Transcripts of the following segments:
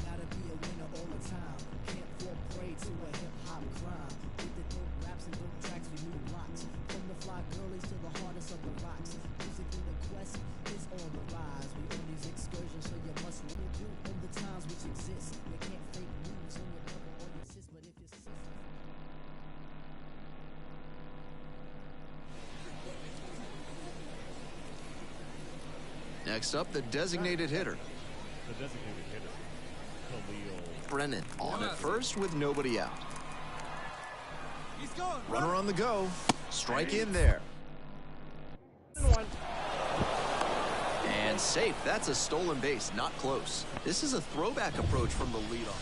Gotta be a winner all the time. Can't fall prey to a hip-hop crime. With the dope raps and dope tracks, we move blocks. From the fly girlies to the hardest of the rocks. Musically, the quest is on the rise. We on these excursions, so you must live on the times which exist. You can't fake moves on your brother or your sis, but if you're sis. Next up, the designated hitter. The designated hitter, Khalil Brennan on at first with nobody out. He's going. Runner on the go. Strike in there. And safe. That's a stolen base. Not close. This is a throwback approach from the leadoff.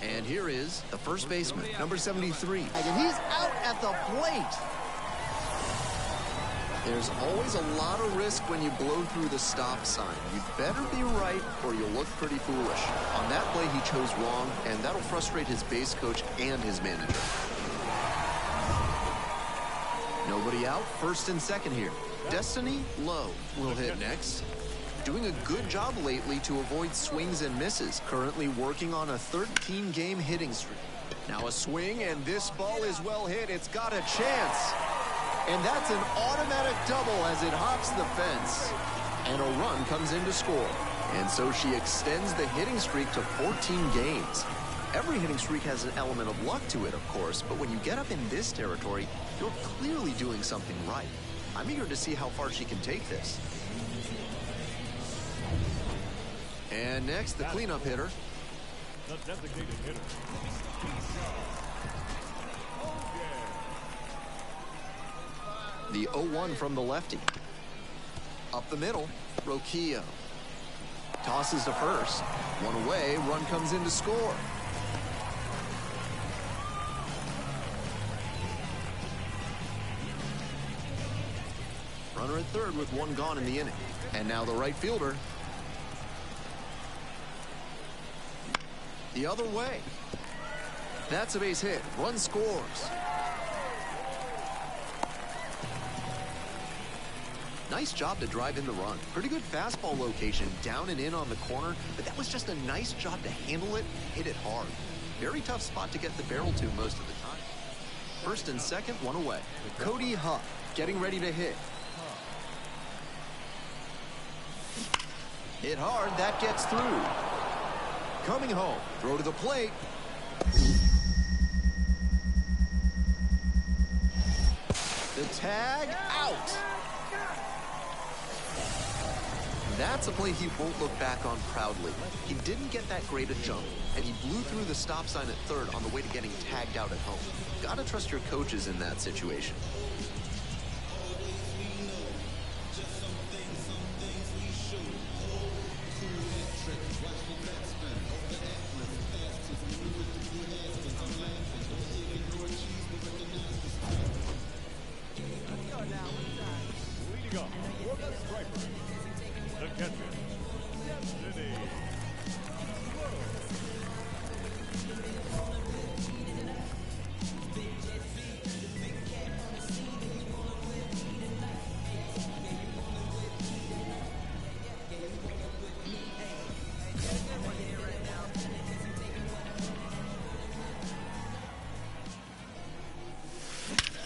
And here is the first baseman, number 73. And he's out at the plate. There's always a lot of risk when you blow through the stop sign. You better be right or you'll look pretty foolish. On that play, he chose wrong, and that'll frustrate his base coach and his manager. Nobody out, first and second here. Destiny Low will hit next. Doing a good job lately to avoid swings and misses. Currently working on a 13-game hitting streak. Now a swing, and this ball is well hit. It's got a chance. And that's an automatic double as it hops the fence. And a run comes in to score. And so she extends the hitting streak to 14 games. Every hitting streak has an element of luck to it, of course, but when you get up in this territory, you're clearly doing something right. I'm eager to see how far she can take this. And next, the cleanup hitter. The designated hitter. The 0-1 from the lefty. Up the middle, Roquillo. Tosses to first. One away, run comes in to score. Runner at third with one gone in the inning. And now the right fielder. The other way. That's a base hit. Run scores. Nice job to drive in the run. Pretty good fastball location, down and in on the corner, but that was just a nice job to handle it, hit it hard. Very tough spot to get the barrel to most of the time. First and second, one away. Cody Huff getting ready to hit. Hit hard, that gets through. Coming home, throw to the plate. The tag out. That's a play he won't look back on proudly. He didn't get that great a jump, and he blew through the stop sign at third on the way to getting tagged out at home. Gotta trust your coaches in that situation. leading off for the striker. The catcher, Destiny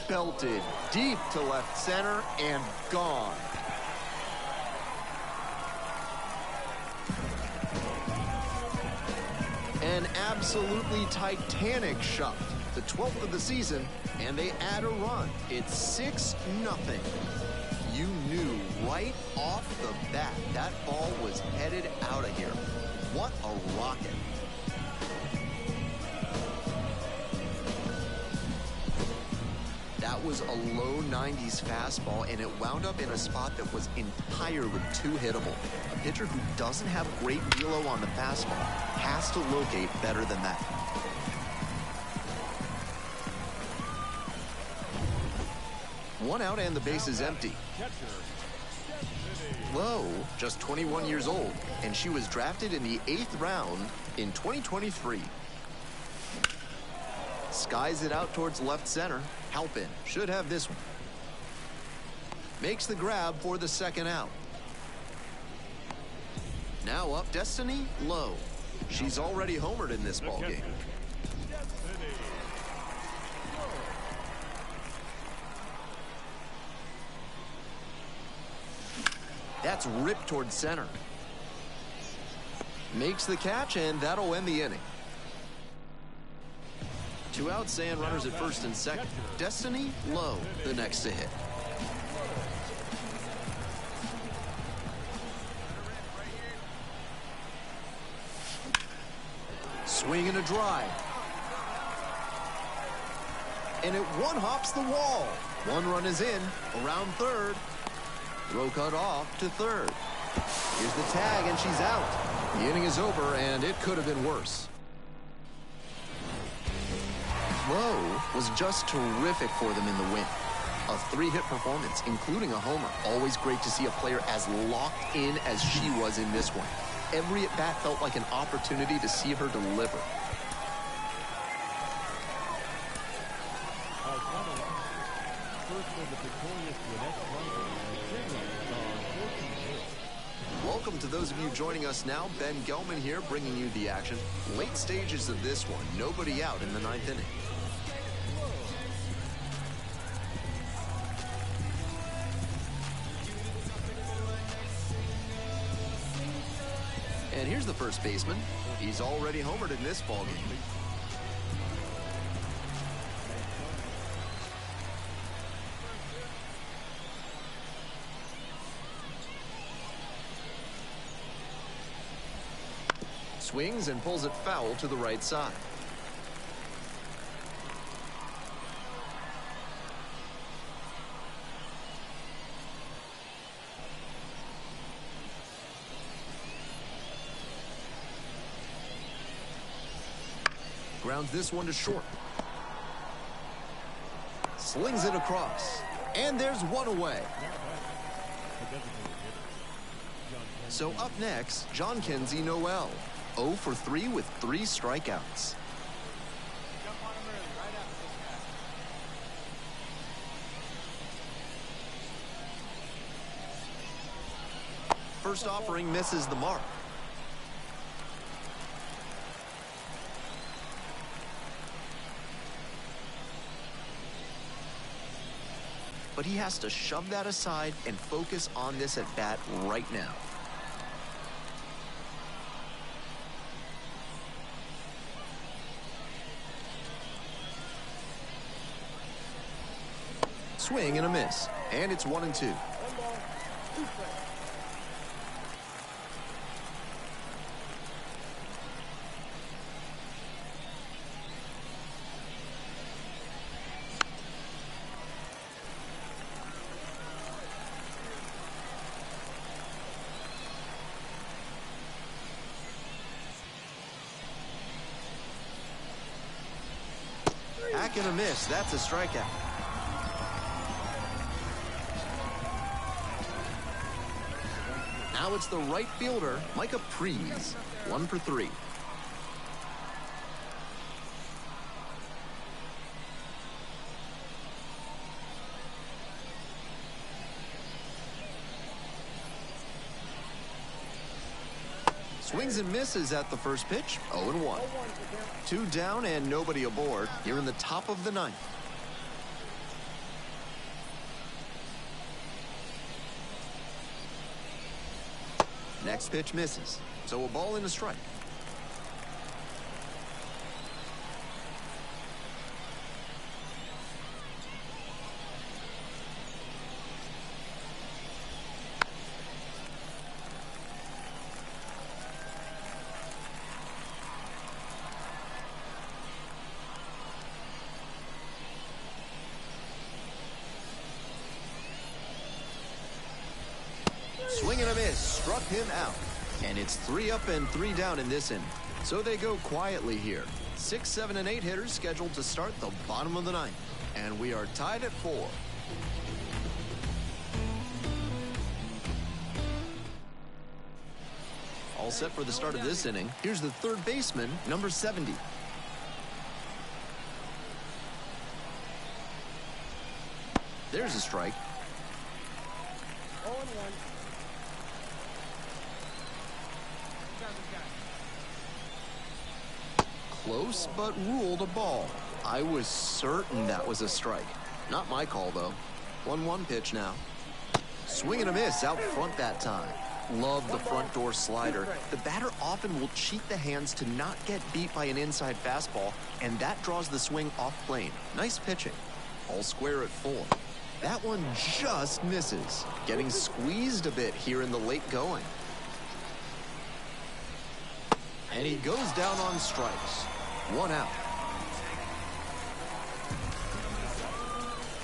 Belted deep to left center and gone. An absolutely titanic shot. The 12th of the season, and they add a run. It's 6-0. You knew right off the bat that ball was headed out of here. What a rocket. That was a low 90s fastball, and it wound up in a spot that was entirely too hittable. A pitcher who doesn't have great velo on the fastball has to locate better than that. One out and the base is empty. Lowe, just 21 years old, and she was drafted in the 8th round in 2023. Skies it out towards left center. Halpin should have this one. Makes the grab for the second out. Now up Destiny Lowe. She's already homered in this ball game. That's ripped towards center. Makes the catch, and that'll end the inning. 2 outs and runners at first and second. Destiny Lowe, the next to hit. Swing and a drive. And it one-hops the wall. 1 run is in, around third. Throw cut off to third. Here's the tag, and she's out. The inning is over, and it could have been worse. Lowe was just terrific for them in the win. A 3-hit performance, including a homer. Always great to see a player as locked in as she was in this one. Every at-bat felt like an opportunity to see her deliver. Welcome to those of you joining us now. Ben Gelman here, bringing you the action. Late stages of this one. Nobody out in the 9th inning. And here's the first baseman. He's already homered in this ball game. Swings and pulls it foul to the right side. Grounds this one to short. Slings it across. And there's one away. So up next, John Kenzie Noel. 0 for 3 with 3 strikeouts. First offering misses the mark. But he has to shove that aside and focus on this at bat right now. Swing and a miss, and it's 1-2. Hack and a miss, that's a strikeout. Now it's the right fielder, Micah Prees, 1 for 3. Swings and misses at the first pitch, 0-1. 2 down and nobody aboard here in the top of the 9th. Next pitch misses, so a ball and a strike. Swing and a miss, struck him out. And it's 3 up and 3 down in this inning. So they go quietly here. 6, 7, and 8 hitters scheduled to start the bottom of the 9th. And we are tied at 4. All set for the start of this inning. Here's the third baseman, number 70. There's a strike. 0-1. Close, but ruled a ball. I was certain that was a strike. Not my call, though. 1-1 pitch now. Swing and a miss out front that time. Love the front door slider. The batter often will cheat the hands to not get beat by an inside fastball, and that draws the swing off plane. Nice pitching. All square at 4. That one just misses. Getting squeezed a bit here in the late going. And he goes down on strikes. 1 out.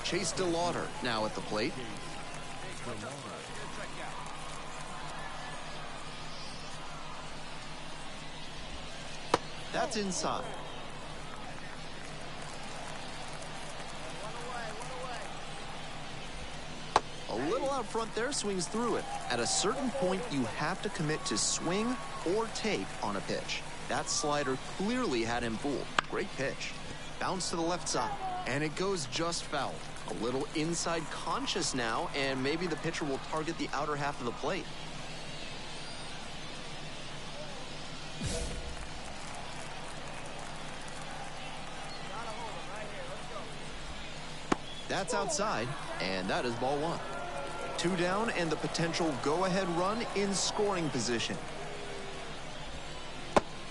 Chase DeLauder now at the plate. That's inside. A little out front there, swings through it. At a certain point, you have to commit to swing or take on a pitch. That slider clearly had him fooled. Great pitch. Bounce to the left side, and it goes just foul. A little inside conscious now, and maybe the pitcher will target the outer half of the plate. That's outside, and that is ball 1. 2 down, and the potential go-ahead run in scoring position.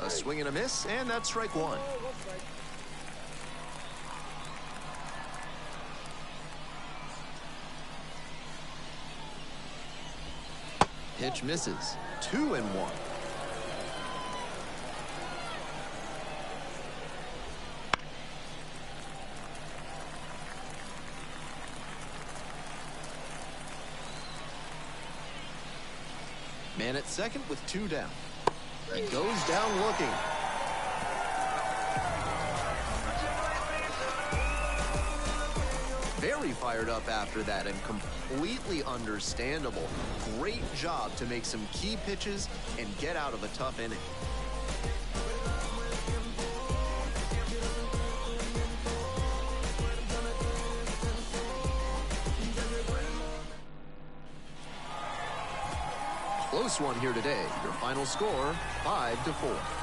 A swing and a miss, and that's strike 1. Pitch misses. 2-1. Man at second with 2 down. He goes down looking. Very fired up after that and completely understandable. Great job to make some key pitches and get out of a tough inning. Close one here today. Your final score, 5-4.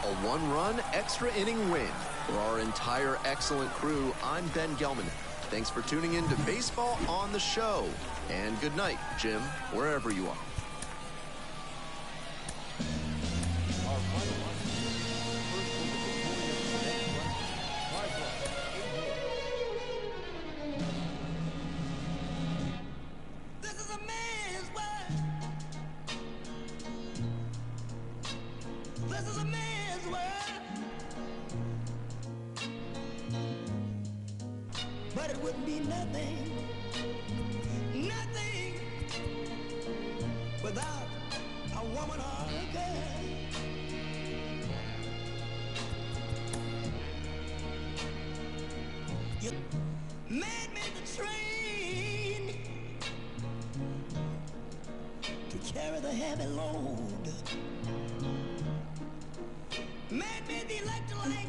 A 1-run extra inning win. For our entire excellent crew, I'm Ben Gelman. Thanks for tuning in to Baseball on the Show. And good night, Jim, wherever you are. But it wouldn't be nothing, nothing without a woman or a girl. You made me the train to carry the heavy load. Made me the electrolyte.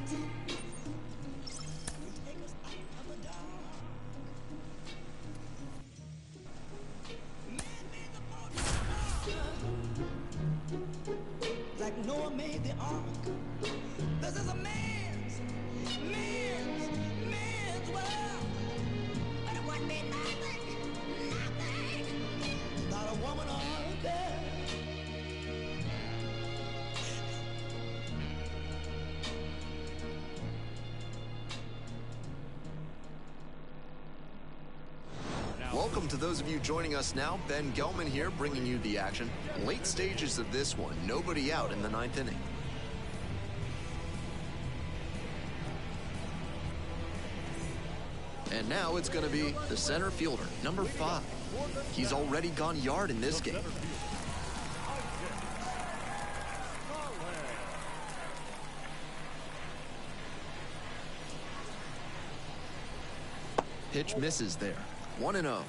Like Noah made the ark. This is a man's world. But it wouldn't be nothing, not a woman or a girl. Welcome to those of you joining us now. Ben Gelman here, bringing you the action. Late stages of this one, nobody out in the 9th inning. And now it's going to be the center fielder, number 5. He's already gone yard in this game. Pitch misses there. 1-0.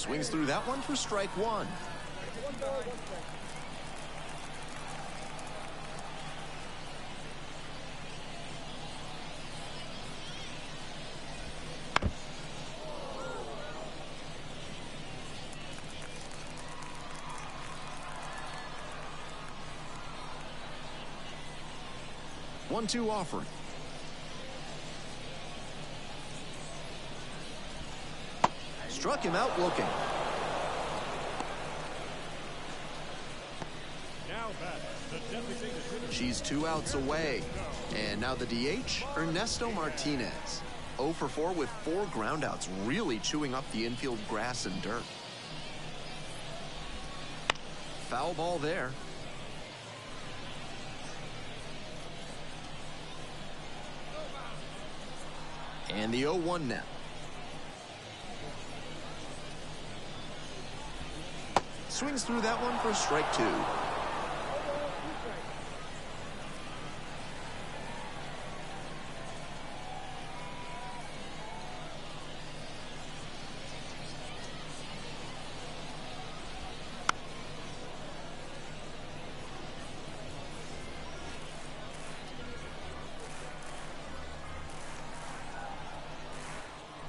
Swings through that one for strike one. One-two offering. Struck him out looking. Now back, the designated hitter. She's 2 outs away. And now the DH, Ernesto Martinez. 0 for 4 with 4 groundouts, really chewing up the infield grass and dirt. Foul ball there. And the 0-1 now. Swings through that one for strike 2.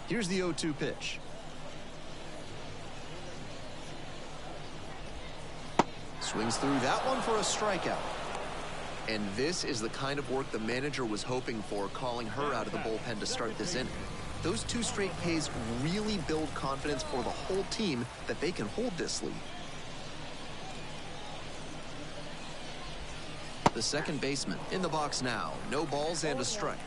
Here's the 0-2 pitch. Swings through that one for a strikeout. And this is the kind of work the manager was hoping for, calling her out of the bullpen to start this inning. Those 2 straight Ks really build confidence for the whole team that they can hold this lead. The second baseman in the box now. No balls and a strike.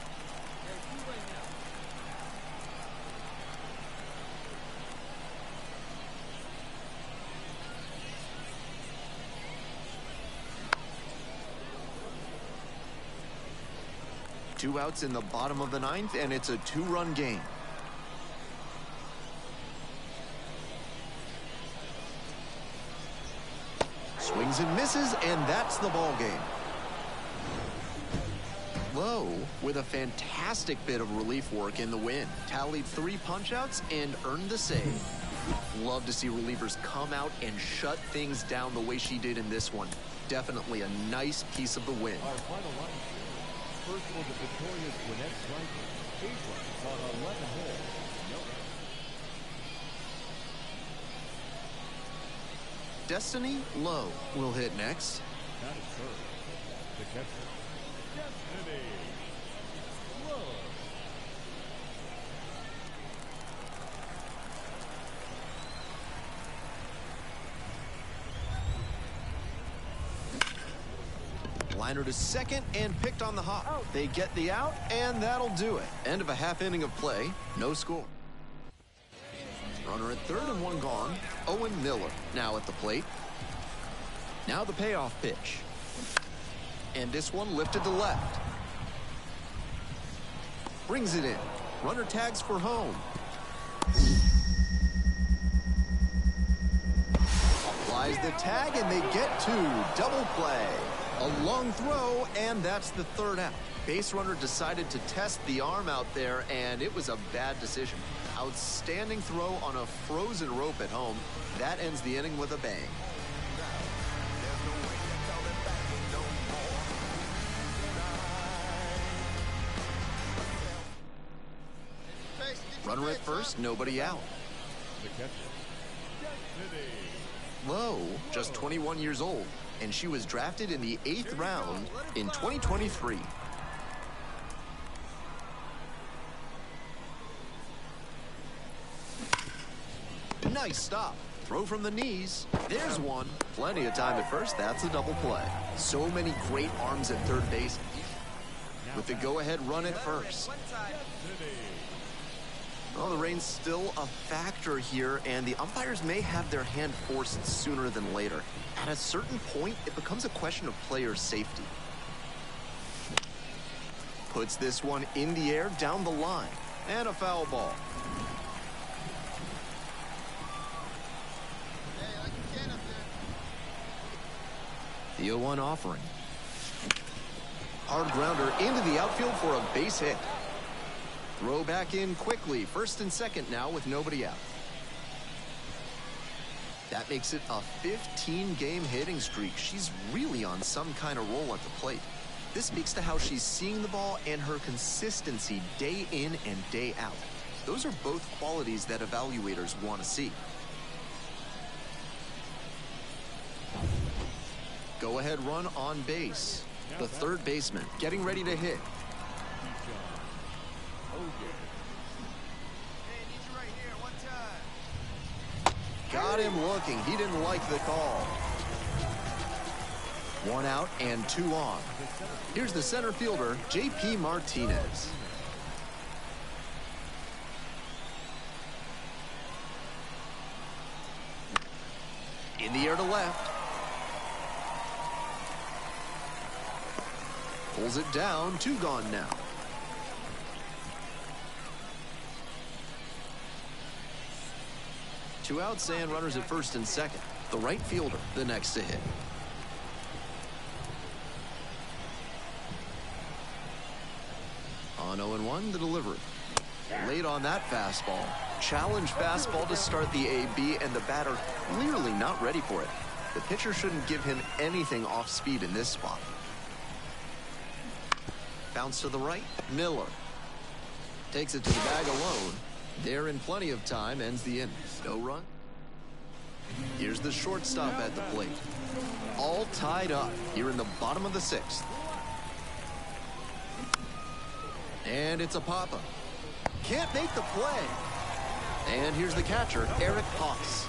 Two outs in the bottom of the 9th, and it's a 2-run game. Swings and misses, and that's the ball game. Lowe with a fantastic bit of relief work in the win. Tallied 3 punch-outs and earned the save. Love to see relievers come out and shut things down the way she did in this one. Definitely a nice piece of the win. Our final line. First was the victorious Gwinnett Striker. 8 runs on 11 holes. Destiny Lowe will hit next. That is third. The catcher, Destiny Lowe. Liner to second and picked on the hop. They get the out, and that'll do it. End of a half inning of play. No score. Runner at third and 1 gone. Owen Miller now at the plate. Now the payoff pitch. And this one lifted to left. Brings it in. Runner tags for home. Applies the tag, and they get 2. Double play. A long throw, and that's the 3rd out. Base runner decided to test the arm out there, and it was a bad decision. Outstanding throw on a frozen rope at home. That ends the inning with a bang. Runner at first, nobody out. The catcher, Destiny Lowe, just 21 years old, and she was drafted in the 8th round in 2023. Nice stop. Throw from the knees. There's one. Plenty of time at first. That's a double play. So many great arms at third base. With the go-ahead run at first. Well, the rain's still a factor here, and the umpires may have their hand forced sooner than later. At a certain point, it becomes a question of player safety. Puts this one in the air down the line. And a foul ball. The 0-1 offering. Hard grounder into the outfield for a base hit. Throw back in quickly. First and second now with nobody out. That makes it a 15-game hitting streak. She's really on some kind of roll at the plate. This speaks to how she's seeing the ball and her consistency day in and day out. Those are both qualities that evaluators want to see. Go-ahead run on base. The third baseman getting ready to hit. Got him looking. He didn't like the call. 1 out and 2 on. Here's the center fielder, J.P. Martinez. In the air to left. Pulls it down, 2 gone now. Two outs and runners at first and second. The right fielder, the next to hit. On 0-1, the delivery. Late on that fastball. Challenge fastball to start the AB, and the batter clearly not ready for it. The pitcher shouldn't give him anything off speed in this spot. Bounce to the right. Miller takes it to the bag alone. There in plenty of time, ends the inning. No run. Here's the shortstop at the plate. All tied up here in the bottom of the 6th. And it's a pop-up. Can't make the play. And here's the catcher, Eric Haas.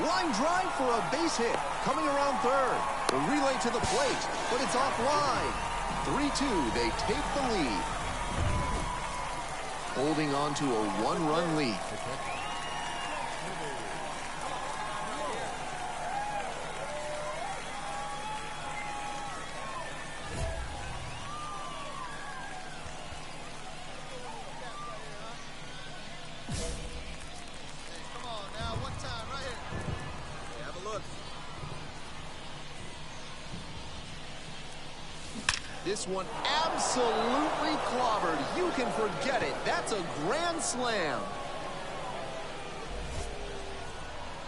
Line drive for a base hit. Coming around third. The relay to the plate, but it's offline. 3-2, they take the lead. Holding on to a 1-run lead. This one absolutely clobbered. You can forget it. That's a grand slam.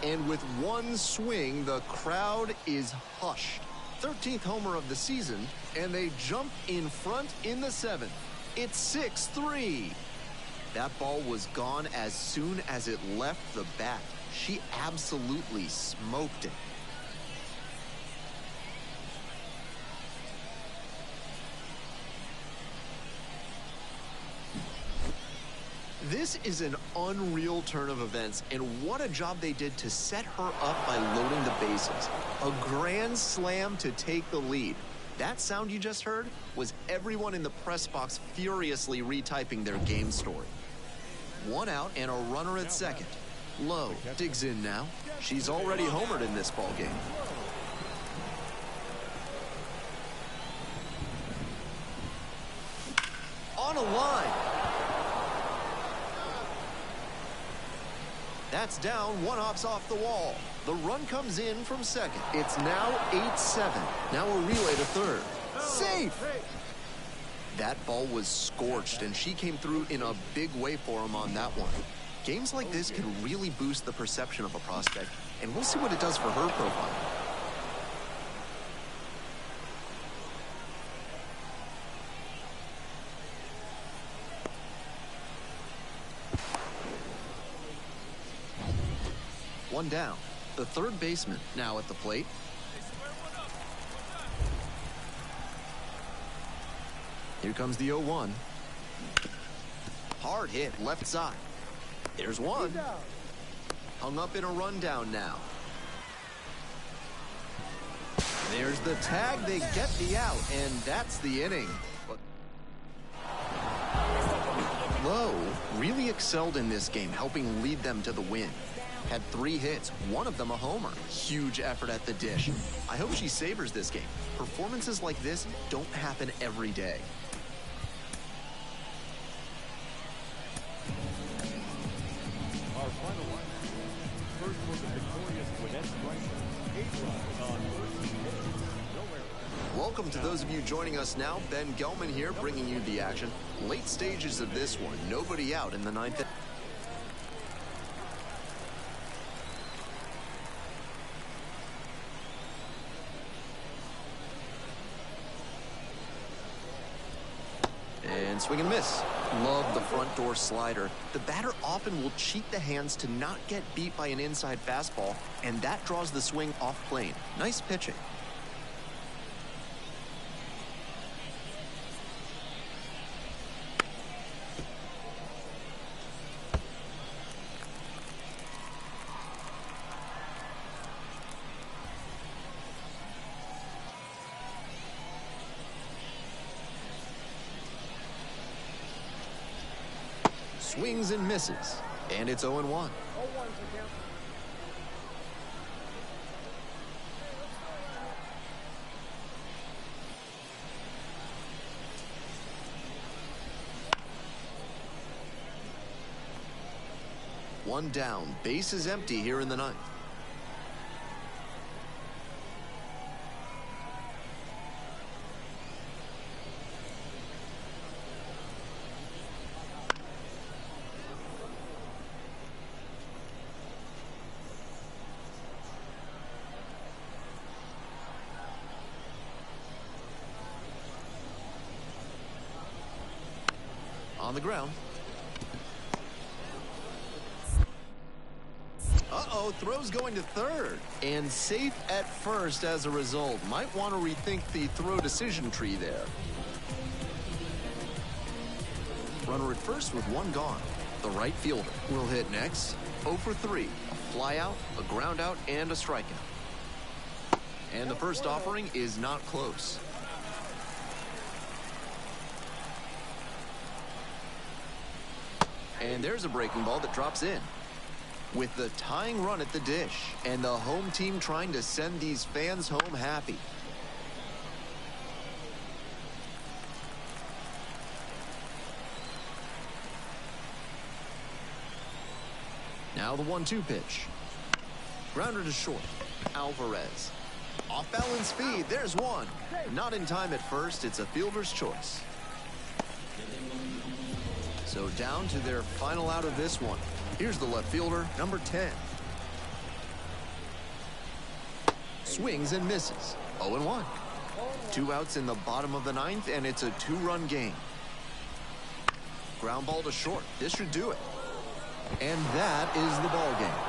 And with one swing, the crowd is hushed. 13th homer of the season, and they jump in front in the 7th. It's 6-3. That ball was gone as soon as it left the bat. She absolutely smoked it. This is an unreal turn of events, and what a job they did to set her up by loading the bases. A grand slam to take the lead. That sound you just heard was everyone in the press box furiously retyping their game story. 1 out and a runner at second. Lowe digs in now. She's already homered in this ball game. On a line. That's down, 1 hops off the wall. The run comes in from second. It's now 8-7. Now a relay to third. Safe! That ball was scorched, and she came through in a big way for him on that one. Games like this can really boost the perception of a prospect, and we'll see what it does for her profile. One down. The third baseman now at the plate. Here comes the 0-1. Hard hit left side. There's one. Hung up in a rundown now. There's the tag. They get the out, and that's the inning. Lowe really excelled in this game, helping lead them to the win. Had 3 hits, one of them a homer. Huge effort at the dish. I hope she savors this game. Performances like this don't happen every day. Our final lineup. First for the victorious Gwinnett Strikers, HipHop on first and 10. Nowhere. Whoa, welcome to those of you joining us now. Ben Gelman here, bringing you the action. Late stages of this one, nobody out in the ninth. And swing and miss. Love the front door slider. The batter often will cheat the hands to not get beat by an inside fastball, and that draws the swing off plane. Nice pitching. Swings and misses, and it's 0-1. One down, base is empty here in the ninth. On the ground. Uh-oh, throw's going to third. And safe at first as a result. Might want to rethink the throw decision tree there. Runner at first with one gone. The right fielder will hit next. 0 for 3. A fly out, a ground out, and a strikeout. And the first offering is not close. And there's a breaking ball that drops in. With the tying run at the dish, and the home team trying to send these fans home happy. Now the 1-2 pitch. Grounder to short. Alvarez. Off balance speed. There's one. Not in time at first. It's a fielder's choice. So down to their final out of this one. Here's the left fielder, number 10. Swings and misses. 0-1. 2 outs in the bottom of the ninth, and it's a 2-run game. Ground ball to short. This should do it. And that is the ball game.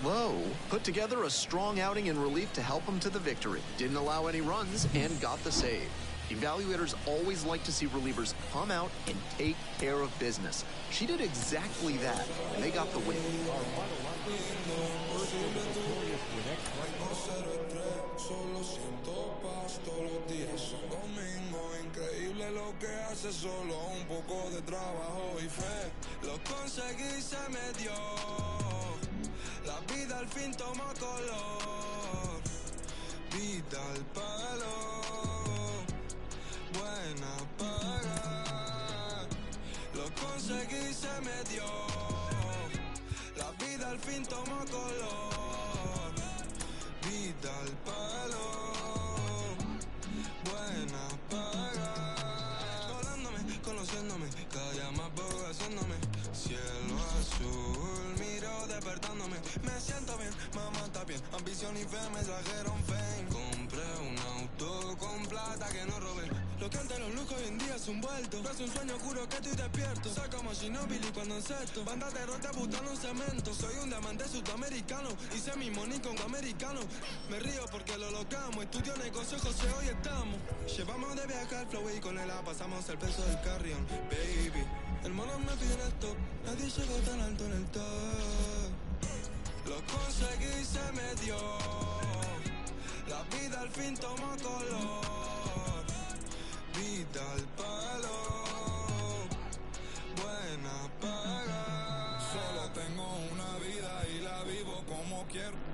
Lowe put together a strong outing in relief to help him to the victory. Didn't allow any runs and got the save. Evaluators always like to see relievers come out and take care of business. She did exactly that, and they got the win. Buena paga, lo conseguí, se me dio. La vida al fin tomó color. Vida al palo, buena paga. Volándome, conociéndome, cada día más voy haciéndome. Cielo azul, miro despertándome. Me siento bien, mamá está bien. Ambición y fe me trajeron fame. Compré un auto con plata que no robé. Lo que antes los lujos hoy en día es un vuelto. No es un sueño, juro que estoy despierto. Soy como Ginóbili cuando encesto. Banda terror te buscando un cemento. Soy un diamante sudamericano. Hice mi money con americano. Me río porque lo locamos. Estudio negocio, José, hoy estamos. Llevamos de viaje al flow y con él pasamos el peso del carrión. Baby, el mono me pide el top. Nadie llegó tan alto en el top. Lo conseguí, se me dio. La vida al fin tomó color. Vida al palo, buena paga. Solo tengo una vida y la vivo como quiero.